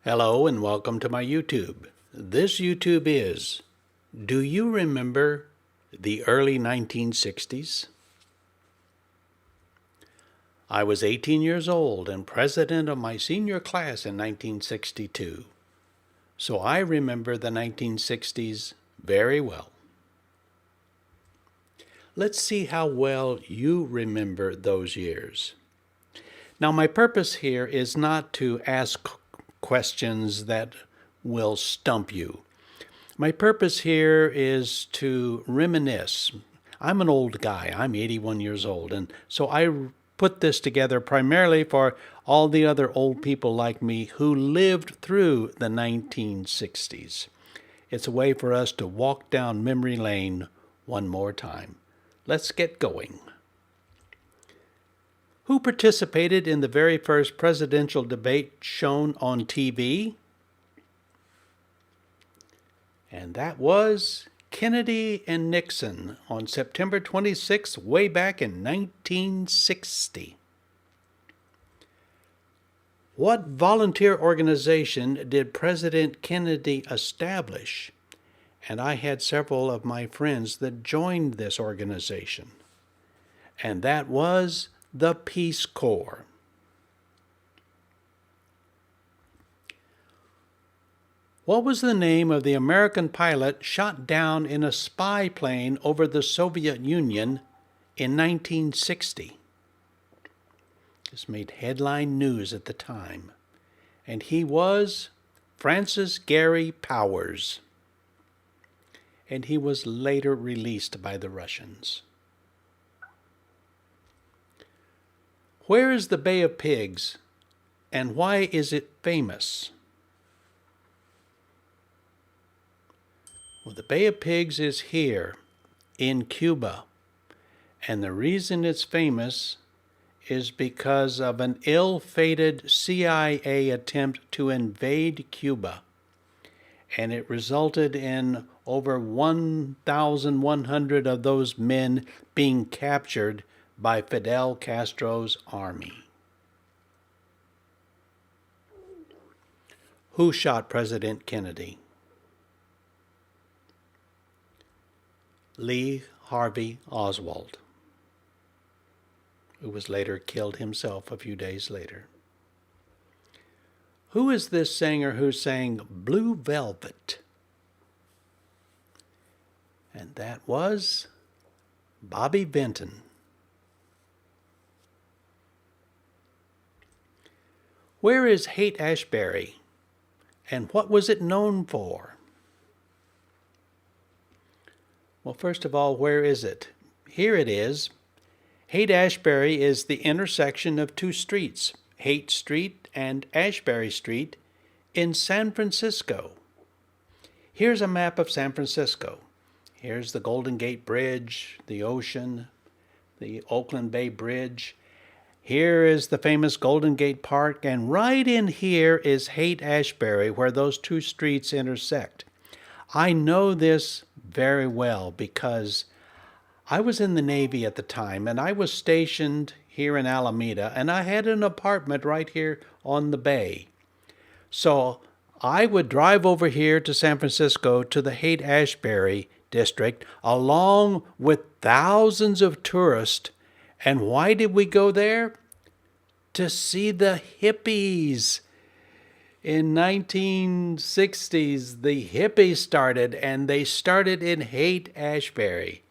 Hello and welcome to my YouTube. This YouTube is, do you remember the early 1960s? I was 18 years old and president of my senior class in 1962. So I remember the 1960s very well. Let's see how well you remember those years. Now, my purpose here is not to ask questions that will stump you. My purpose here is to reminisce. I'm an old guy. I'm 81 years old, and so I put this together primarily for all the other old people like me who lived through the 1960s. It's a way for us to walk down memory lane one more time. Let's get going. Who participated in the very first presidential debate shown on TV? And that was Kennedy and Nixon on September 26th, way back in 1960. What volunteer organization did President Kennedy establish? And I had several of my friends that joined this organization. And that was the Peace Corps. What was the name of the American pilot shot down in a spy plane over the Soviet Union in 1960? This made headline news at the time. And he was Francis Gary Powers. And he was later released by the Russians. Where is the Bay of Pigs, and why is it famous? Well, the Bay of Pigs is here in Cuba, and the reason it's famous is because of an ill-fated CIA attempt to invade Cuba, and it resulted in over 1,100 of those men being captured by Fidel Castro's army. Who shot President Kennedy? Lee Harvey Oswald, who was later killed himself a few days later. Who is this singer who sang Blue Velvet? And that was Bobby Vinton. Where is Haight-Ashbury, and what was it known for? Well, first of all, where is it? Here it is. Haight-Ashbury is the intersection of two streets, Haight Street and Ashbury Street, in San Francisco. Here's a map of San Francisco. Here's the Golden Gate Bridge, the ocean, the Oakland Bay Bridge. Here is the famous Golden Gate Park, and right in here is Haight-Ashbury, where those two streets intersect. I know this very well because I was in the Navy at the time, and I was stationed here in Alameda, and I had an apartment right here on the bay. So I would drive over here to San Francisco to the Haight-Ashbury district along with thousands of tourists. And why did we go there? To see the hippies. In 1960s, the hippies started, and they started in Haight-Ashbury.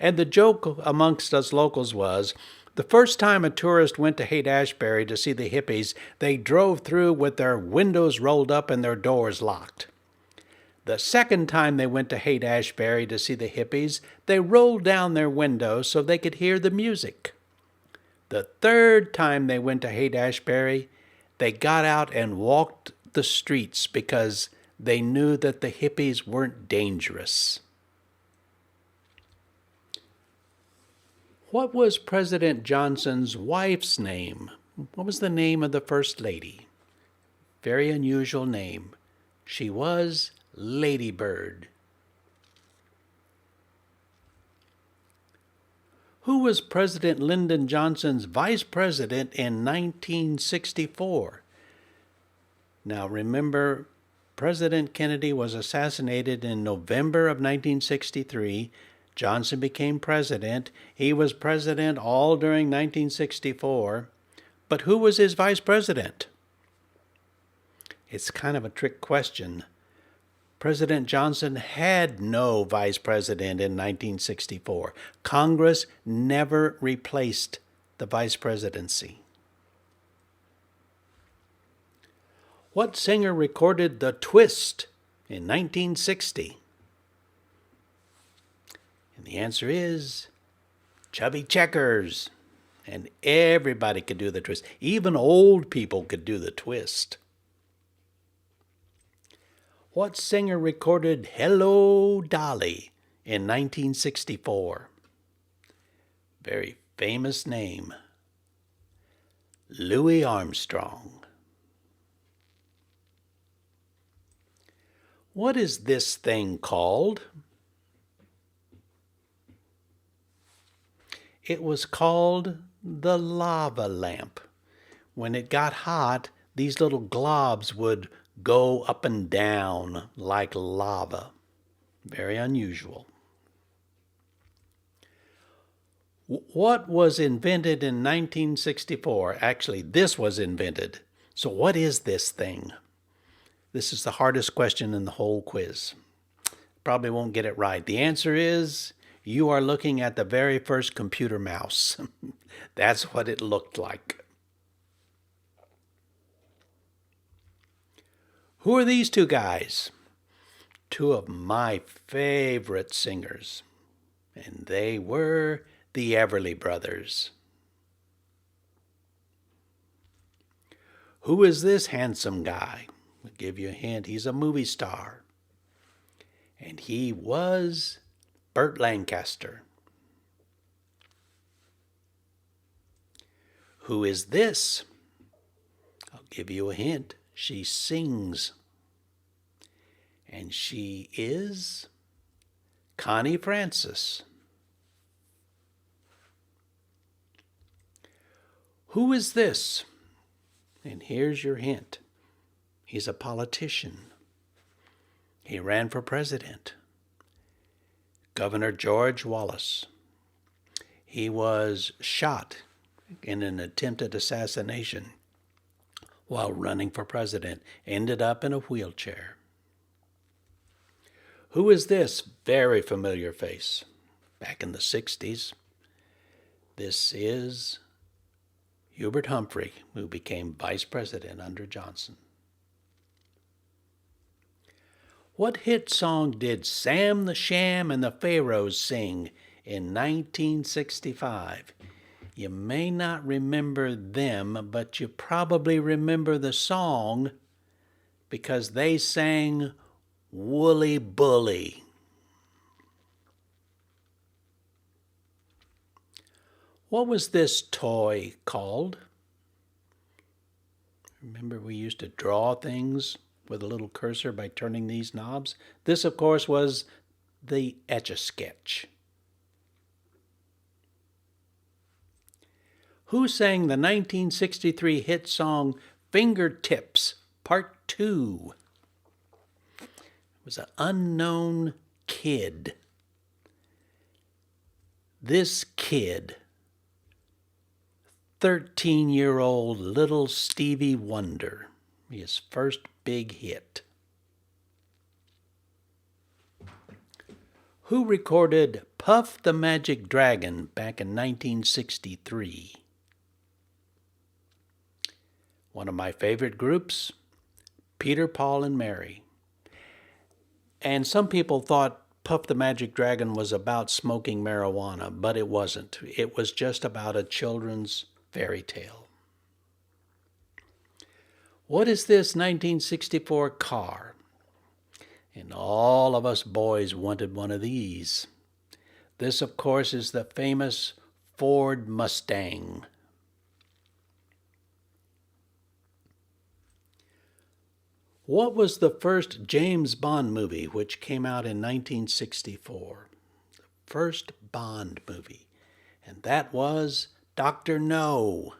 And the joke amongst us locals was, the first time a tourist went to Haight-Ashbury to see the hippies, they drove through with their windows rolled up and their doors locked. The second time they went to Haight-Ashbury to see the hippies, they rolled down their windows so they could hear the music. The third time they went to Haight-Ashbury, they got out and walked the streets because they knew that the hippies weren't dangerous. What was President Johnson's wife's name? What was the name of the First Lady? Very unusual name. She was Lady Bird. Who was President Lyndon Johnson's vice president in 1964? Now remember, President Kennedy was assassinated in November of 1963. Johnson became president. He was president all during 1964. But who was his vice president? It's kind of a trick question. President Johnson had no vice president in 1964. Congress never replaced the vice presidency. What singer recorded The Twist in 1960? And the answer is Chubby Checkers. And everybody could do the twist. Even old people could do the twist. What singer recorded Hello, Dolly in 1964? Very famous name. Louis Armstrong. What is this thing called? It was called the lava lamp. When it got hot, these little globs would go up and down like lava. Very unusual. What was invented in 1964? Actually, this was invented. So what is this thing? This is the hardest question in the whole quiz. Probably won't get it right. The answer is you are looking at the very first computer mouse. That's what it looked like. Who are these two guys? Two of my favorite singers. And they were the Everly Brothers. Who is this handsome guy? I'll give you a hint. He's a movie star. And he was Burt Lancaster. Who is this? I'll give you a hint. She sings. And she is Connie Francis. Who is this? And here's your hint. He's a politician. He ran for president. Governor George Wallace. He was shot in an attempted assassination while running for president. Ended up in a wheelchair. Who is this very familiar face? Back in the 60s. This is Hubert Humphrey, who became vice president under Johnson. What hit song did Sam the Sham and the Pharaohs sing in 1965? You may not remember them, but you probably remember the song because they sang Wooly Bully. What was this toy called? Remember we used to draw things with a little cursor by turning these knobs? This, of course, was the Etch-a-Sketch. Who sang the 1963 hit song Fingertips Part 2? It was an unknown kid. This kid, 13-year-old little Stevie Wonder, his first big hit. Who recorded Puff the Magic Dragon back in 1963? One of my favorite groups, Peter, Paul, and Mary. And some people thought Puff the Magic Dragon was about smoking marijuana, but it wasn't. It was just about a children's fairy tale. What is this 1964 car? And all of us boys wanted one of these. This, of course, is the famous Ford Mustang. What was the first James Bond movie which came out in 1964? The first Bond movie. And that was Dr. No.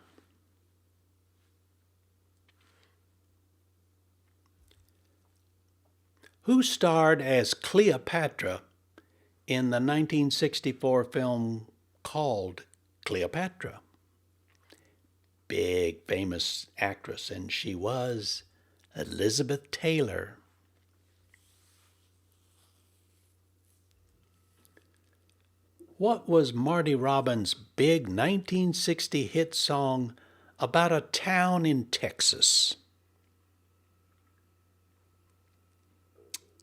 Who starred as Cleopatra in the 1964 film called Cleopatra? Big famous actress, and she was Elizabeth Taylor. What was Marty Robbins' big 1960 hit song about a town in Texas?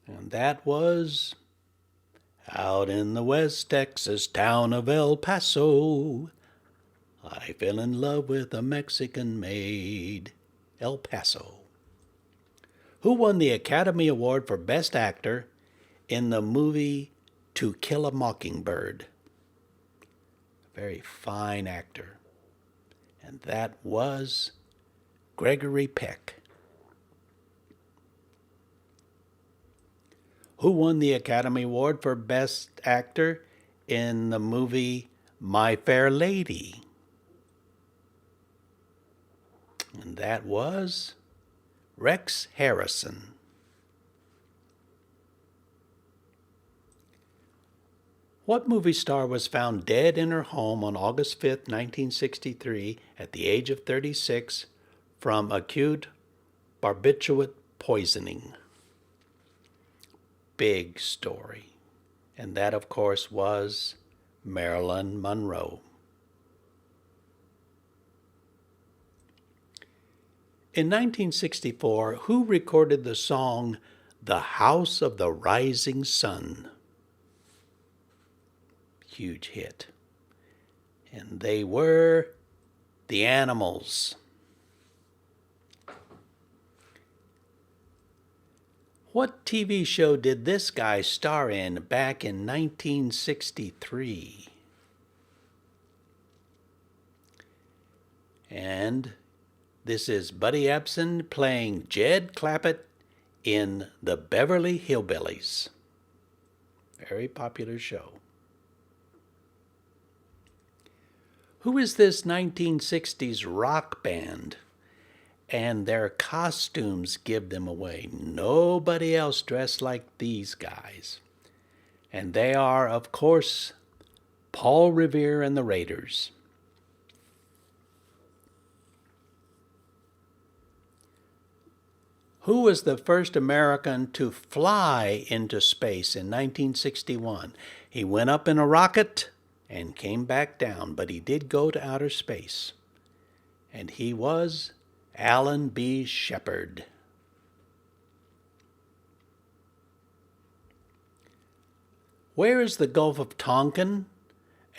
And that was Out in the West Texas town of El Paso, I fell in love with a Mexican maid. El Paso. Who won the Academy Award for Best Actor in the movie To Kill a Mockingbird? A very fine actor. And that was Gregory Peck. Who won the Academy Award for Best Actor in the movie My Fair Lady? And that was Rex Harrison. What movie star was found dead in her home on August 5th, 1963, at the age of 36, from acute barbiturate poisoning? Big story. And that, of course, was Marilyn Monroe. In 1964, who recorded the song The House of the Rising Sun? Huge hit. And they were the Animals. What TV show did this guy star in back in 1963? And this is Buddy Ebsen playing Jed Clampett in The Beverly Hillbillies. Very popular show. Who is this 1960s rock band? And their costumes give them away. Nobody else dressed like these guys. And they are, of course, Paul Revere and the Raiders. Who was the first American to fly into space in 1961? He went up in a rocket and came back down, but he did go to outer space. And he was Alan B. Shepard. Where is the Gulf of Tonkin,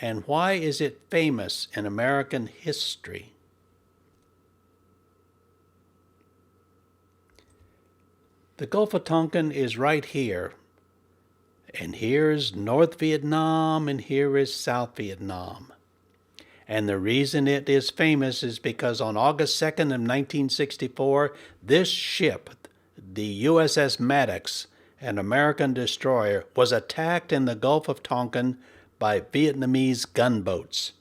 and why is it famous in American history? The Gulf of Tonkin is right here. And here's North Vietnam, and here is South Vietnam. And the reason it is famous is because on August 2nd of 1964, this ship, the USS Maddox, an American destroyer, was attacked in the Gulf of Tonkin by Vietnamese gunboats.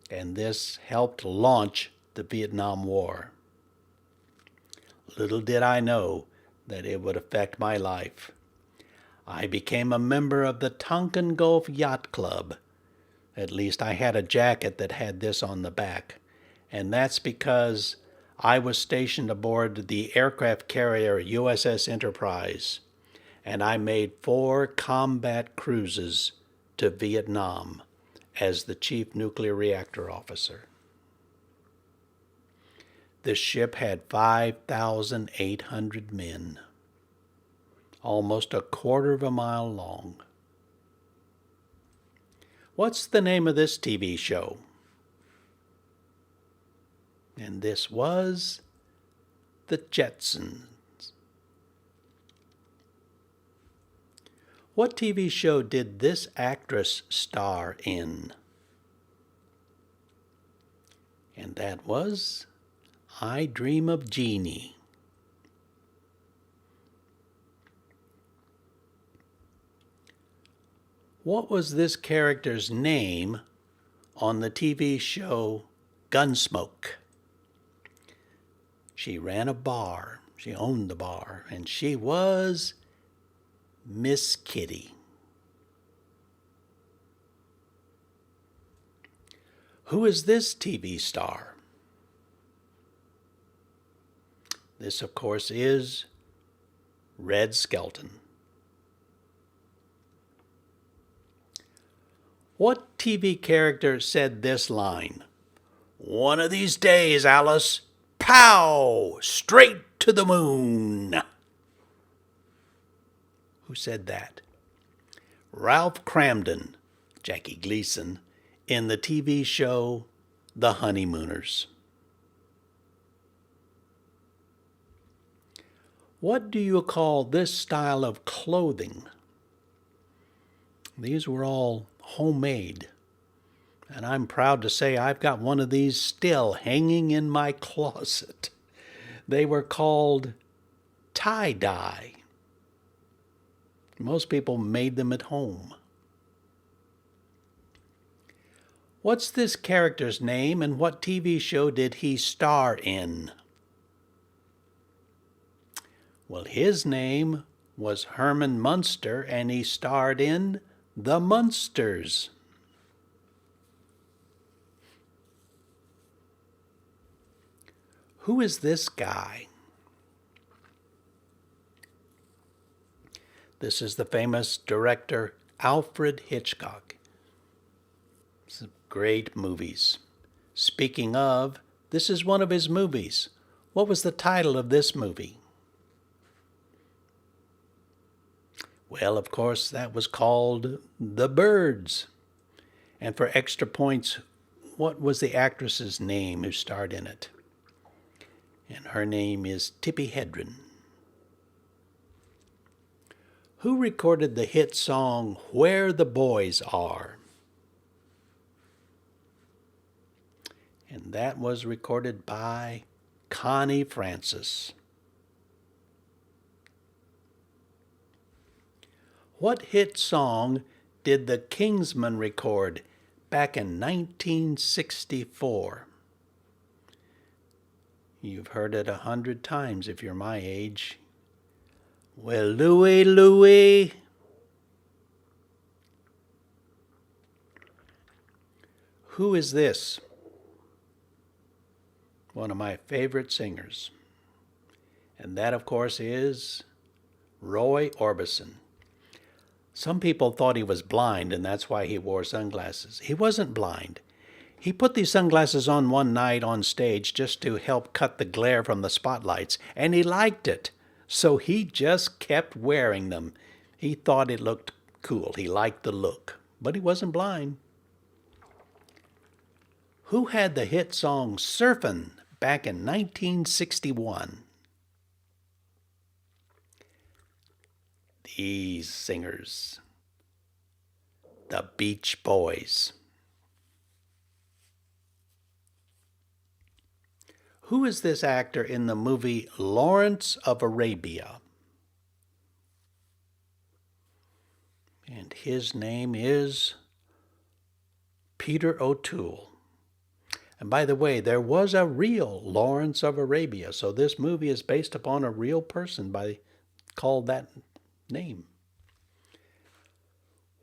And this helped launch the Vietnam War. Little did I know that it would affect my life. I became a member of the Tonkin Gulf Yacht Club. At least I had a jacket that had this on the back. And that's because I was stationed aboard the aircraft carrier USS Enterprise. And I made 4 combat cruises to Vietnam as the chief nuclear reactor officer. This ship had 5,800 men, almost a quarter of a mile long. What's the name of this TV show? And this was The Jetsons. What TV show did this actress star in? And that was I Dream of Jeannie. What was this character's name on the TV show Gunsmoke? She ran a bar. She owned the bar. And she was Miss Kitty. Who is this TV star? This, of course, is Red Skelton. What TV character said this line? "One of these days, Alice, pow, straight to the moon." Who said that? Ralph Cramden, Jackie Gleason, in the TV show The Honeymooners. What do you call this style of clothing? These were all homemade, and I'm proud to say I've got one of these still hanging in my closet. They were called tie-dye. Most people made them at home. What's this character's name and what TV show did he star in? Well, his name was Herman Munster, and he starred in The Munsters. Who is this guy? This is the famous director Alfred Hitchcock. Some great movies. Speaking of, this is one of his movies. What was the title of this movie? Well, of course, that was called The Birds. And for extra points, what was the actress's name who starred in it? And her name is Tippi Hedren. Who recorded the hit song Where the Boys Are? And that was recorded by Connie Francis. What hit song did the Kingsmen record back in 1964? You've heard it 100 times if you're my age. Well, Louie, Louie. Who is this? One of my favorite singers. And that, of course, is Roy Orbison. Some people thought he was blind, and that's why he wore sunglasses. He wasn't blind. He put these sunglasses on one night on stage just to help cut the glare from the spotlights, and he liked it. So he just kept wearing them. He thought it looked cool. He liked the look, but he wasn't blind. Who had the hit song Surfin' back in 1961? These singers, the Beach Boys. Who is this actor in the movie Lawrence of Arabia? And his name is Peter O'Toole. And by the way, there was a real Lawrence of Arabia, so this movie is based upon a real person called that name.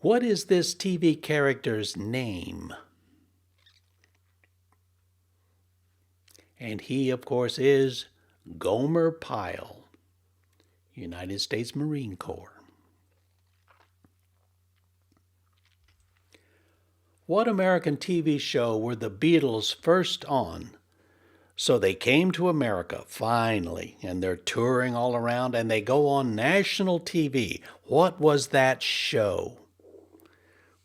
What is this TV character's name? And he, of course, is Gomer Pyle, United States Marine Corps. What American TV show were the Beatles first on? So they came to America, finally, and they're touring all around, and they go on national TV. What was that show?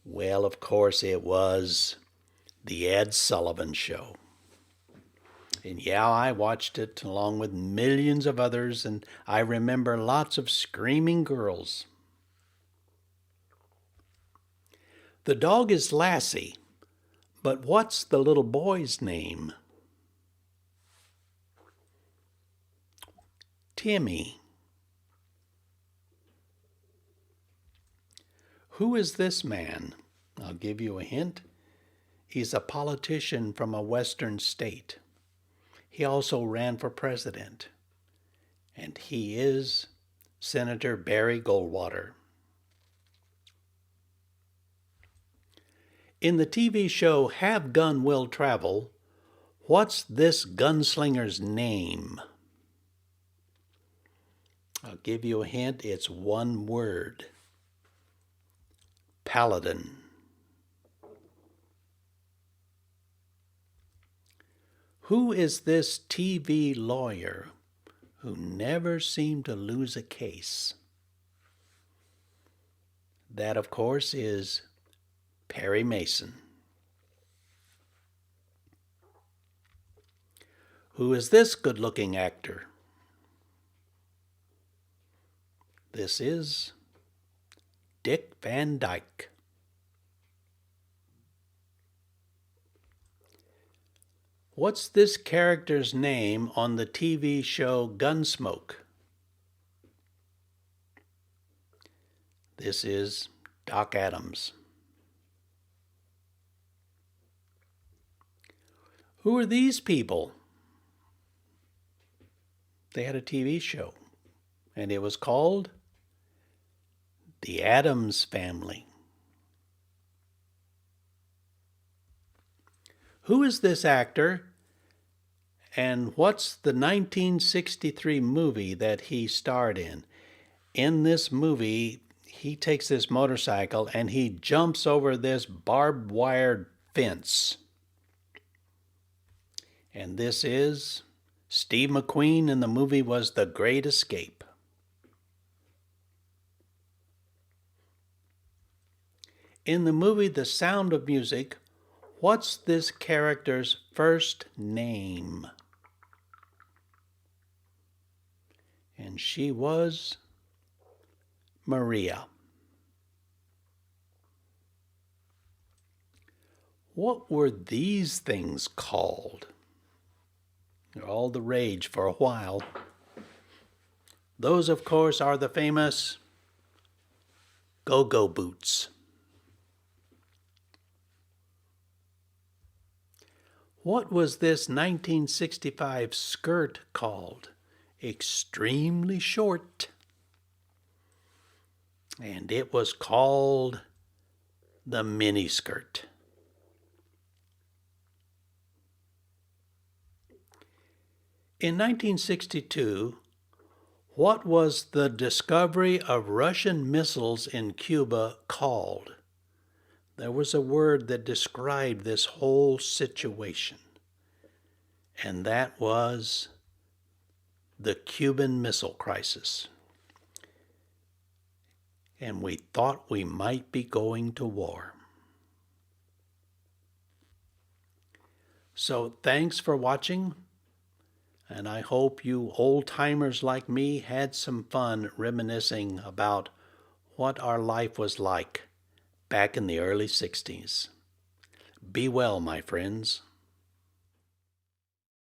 Well, of course, it was The Ed Sullivan Show. And yeah, I watched it along with millions of others, and I remember lots of screaming girls. The dog is Lassie, but what's the little boy's name? Timmy. Who is this man? I'll give you a hint. He's a politician from a western state. He also ran for president. And he is Senator Barry Goldwater. In the TV show Have Gun Will Travel, what's this gunslinger's name? I'll give you a hint. It's one word. Paladin. Who is this TV lawyer who never seemed to lose a case? That, of course, is Perry Mason. Who is this good-looking actor? This is Dick Van Dyke. What's this character's name on the TV show Gunsmoke? This is Doc Adams. Who are these people? They had a TV show, and it was called The Addams Family. Who is this actor, and what's the 1963 movie that he starred in? In this movie, he takes this motorcycle and he jumps over this barbed wire fence. And this is Steve McQueen, and the movie was The Great Escape. In the movie The Sound of Music, what's this character's first name? And she was Maria. What were these things called? They're all the rage for a while. Those, of course, are the famous go-go boots. What was this 1965 skirt called? Extremely short. And it was called the miniskirt. In 1962, what was the discovery of Russian missiles in Cuba called? There was a word that described this whole situation, and that was the Cuban Missile Crisis. And we thought we might be going to war. So thanks for watching, and I hope you old-timers like me had some fun reminiscing about what our life was like back in the early 60s. Be well, my friends.